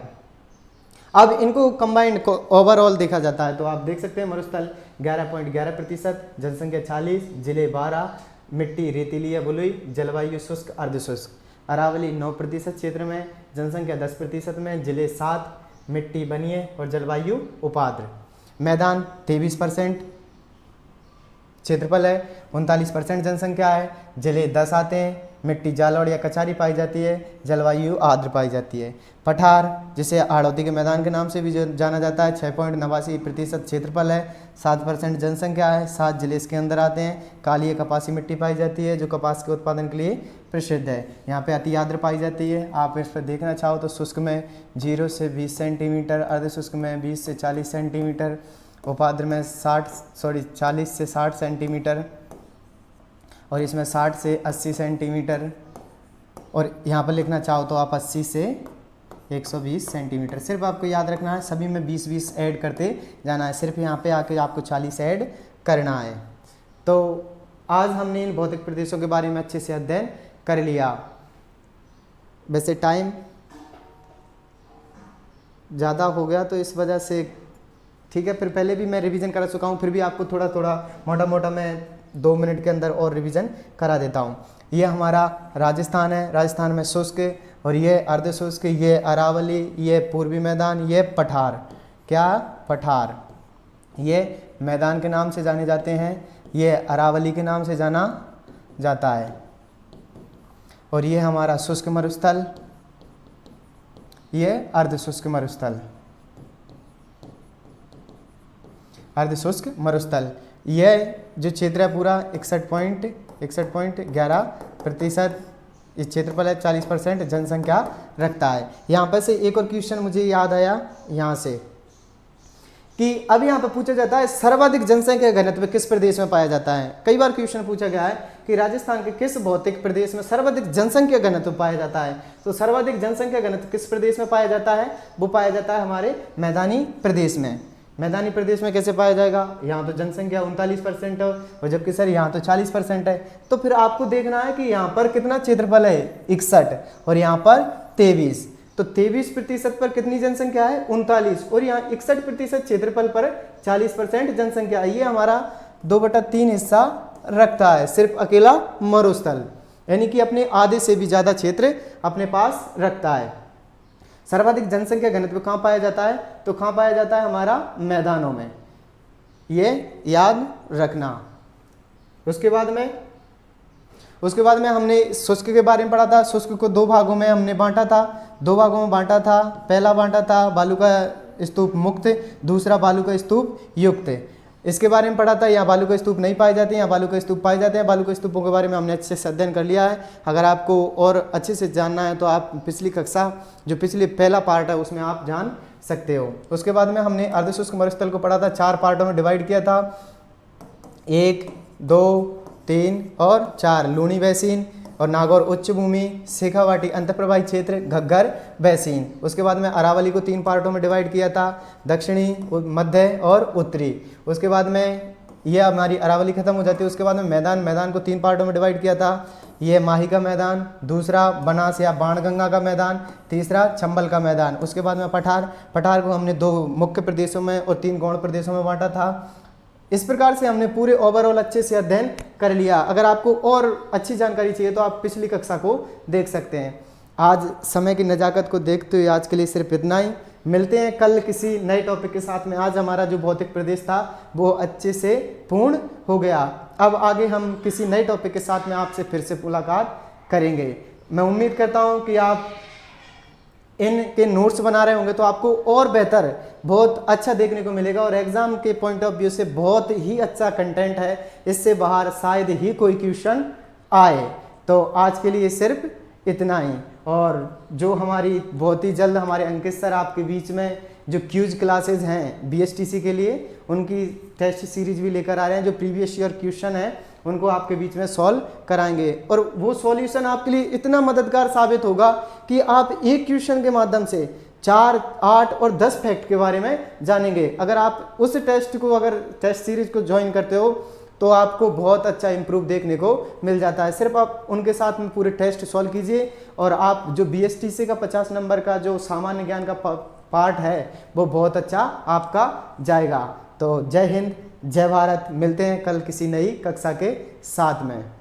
अब इनको कंबाइंड को ओवरऑल देखा जाता है तो आप देख सकते हैं मरुस्थल 11.11%, जनसंख्या 40, जिले 12, मिट्टी रेतीली या बलुई, जलवायु शुष्क अर्धशुष्क। अरावली 9% क्षेत्र में, जनसंख्या 10% में, जिले 7, मिट्टी बनिए और जलवायु उपाद्र। मैदान 23% क्षेत्रफल है, 39% जनसंख्या है, जिले 10 आते हैं, मिट्टी जालौड़ या कचारी पाई जाती है, जलवायु आर्द्र पाई जाती है। पठार जिसे हाड़ौती के मैदान के नाम से भी जाना जाता है 6.89% क्षेत्रफल है, 7% जनसंख्या है, 7 जिले इसके अंदर आते हैं। काली कपासी मिट्टी पाई जाती है जो कपास के उत्पादन के लिए प्रसिद्ध है। यहाँ पे अति आर्द्र पाई जाती है। आप इस पर देखना चाहो तो शुष्क में 0 से 20 सेंटीमीटर, अर्धशुष्क में 20 से 40 सेंटीमीटर, उपाद्र में 40 से 60 सेंटीमीटर और इसमें 60 से 80 सेंटीमीटर। और यहाँ पर लिखना चाहो तो आप 80 से 120 सेंटीमीटर। सिर्फ आपको याद रखना है, सभी में 20-20 ऐड करते जाना है। सिर्फ यहाँ पे आके आपको 40 ऐड करना है। तो आज हमने इन भौतिक प्रदेशों के बारे में अच्छे से अध्ययन कर लिया। वैसे टाइम ज़्यादा हो गया तो इस वजह से ठीक है, फिर पहले भी मैं रिवीजन करा चुका हूँ, फिर भी आपको थोड़ा थोड़ा मोटा मैं 2 मिनट के अंदर और रिवीजन करा देता हूँ। ये हमारा राजस्थान है, राजस्थान में शुष्क और ये अर्धशुष्क, ये अरावली, ये पूर्वी मैदान, ये पठार। क्या? पठार। ये मैदान के नाम से जाने जाते हैं, ये अरावली के नाम से जाना जाता है। और ये हमारा शुष्क मरुस्थल, ये अर्धशुष्क मरुस्थल, अर्धशुष्क मरुस्थल। यह जो क्षेत्र है पूरा 61.11% इस क्षेत्रफल है, 40% जनसंख्या रखता है। यहाँ पर से एक और क्वेश्चन मुझे याद आया यहाँ से कि अब यहाँ पर पूछा जाता है सर्वाधिक जनसंख्या घनत्व किस प्रदेश में पाया जाता है। कई बार क्वेश्चन पूछा गया है कि राजस्थान के किस भौतिक प्रदेश में सर्वाधिक जनसंख्या घनत्व पाया जाता है। तो सर्वाधिक जनसंख्या घनत्व किस प्रदेश में पाया जाता है? वो पाया जाता है हमारे मैदानी प्रदेश में। मैदानी प्रदेश में कैसे पाया जाएगा? यहाँ तो जनसंख्या 39% है और जबकि सर यहाँ तो 40% है। तो फिर आपको देखना है कि यहाँ पर कितना क्षेत्रफल है 61 और यहाँ पर 23। तो 23% पर कितनी जनसंख्या है? 39 और यहाँ 61% क्षेत्रफल पर 40% जनसंख्या। ये हमारा 2/3 हिस्सा रखता है सिर्फ अकेला मरुस्थल, यानी कि अपने आधे से भी ज़्यादा क्षेत्र अपने पास रखता है। सर्वाधिक जनसंख्या घनत्व कहाँ पाया जाता है? तो कहाँ पाया जाता है? हमारा मैदानों में। ये याद रखना। उसके बाद में हमने शुष्क के बारे में पढ़ा था। शुष्क को 2 भागों में हमने बांटा था। दो भागों में बांटा था। पहला बांटा था बालू का स्तूप मुक्त, दूसरा बालू का स्तूप युक्त। इसके बारे में पढ़ा था। यहाँ बालू का स्तूप नहीं पाए जाते, यहाँ बालू का स्तूप पाए जाते हैं। बालू के स्तूपों के बारे में हमने अच्छे से अध्ययन कर लिया है। अगर आपको और अच्छे से जानना है तो आप पिछली कक्षा जो पिछली पहला पार्ट है उसमें आप जान सकते हो। उसके बाद में हमने अर्धशुष्क मरुस्थल को पढ़ा था, 4 पार्टों में डिवाइड किया था, 1, 2, 3 और 4। लूणी बेसिन और नागौर उच्च भूमि, शेखावाटी अंतःप्रवाही क्षेत्र, घग्गर बेसिन। उसके बाद में अरावली को 3 पार्टों में डिवाइड किया था, दक्षिणी, मध्य और उत्तरी। उसके बाद में ये हमारी अरावली खत्म हो जाती है। उसके बाद में मैदान को 3 पार्टों में डिवाइड किया था। ये माही का मैदान, दूसरा बनास या बाणगंगा का मैदान, तीसरा चंबल का मैदान। उसके बाद में पठार को हमने 2 मुख्य प्रदेशों में और 3 गौण प्रदेशों में बांटा था। इस प्रकार से हमने पूरे ओवरऑल अच्छे से अध्ययन कर लिया। अगर आपको और अच्छी जानकारी चाहिए तो आप पिछली कक्षा को देख सकते हैं। आज समय की नज़ाकत को देखते हुए आज के लिए सिर्फ इतना ही। मिलते हैं कल किसी नए टॉपिक के साथ में। आज हमारा जो भौतिक प्रदेश था वो अच्छे से पूर्ण हो गया। अब आगे हम किसी नए टॉपिक के साथ में आपसे फिर से मुलाकात करेंगे। मैं उम्मीद करता हूँ कि आप इनके नोट्स बना रहे होंगे तो आपको और बेहतर बहुत अच्छा देखने को मिलेगा और एग्जाम के पॉइंट ऑफ व्यू से बहुत ही अच्छा कंटेंट है। इससे बाहर शायद ही कोई क्वेश्चन आए। तो आज के लिए सिर्फ इतना ही। और जो हमारी बहुत ही जल्द हमारे अंकित सर आपके बीच में जो क्यूज क्लासेस हैं बीएसटीसी के लिए, उनकी टेस्ट सीरीज भी लेकर आ रहे हैं। जो प्रीवियस ईयर क्वेश्चन है उनको आपके बीच में सॉल्व कराएंगे और वो सॉल्यूशन आपके लिए इतना मददगार साबित होगा कि आप एक क्वेश्चन के माध्यम से 4, 8 और 10 फैक्ट के बारे में जानेंगे। अगर आप उस टेस्ट सीरीज को ज्वाइन करते हो तो आपको बहुत अच्छा इंप्रूव देखने को मिल जाता है। सिर्फ आप उनके साथ में पूरे टेस्ट सॉल्व कीजिए और आप जो बीएसटीसी का 50 नंबर का जो सामान्य ज्ञान का पार्ट है वो बहुत अच्छा आपका जाएगा। तो जय हिंद, जय भारत। मिलते हैं कल किसी नई कक्षा के साथ में।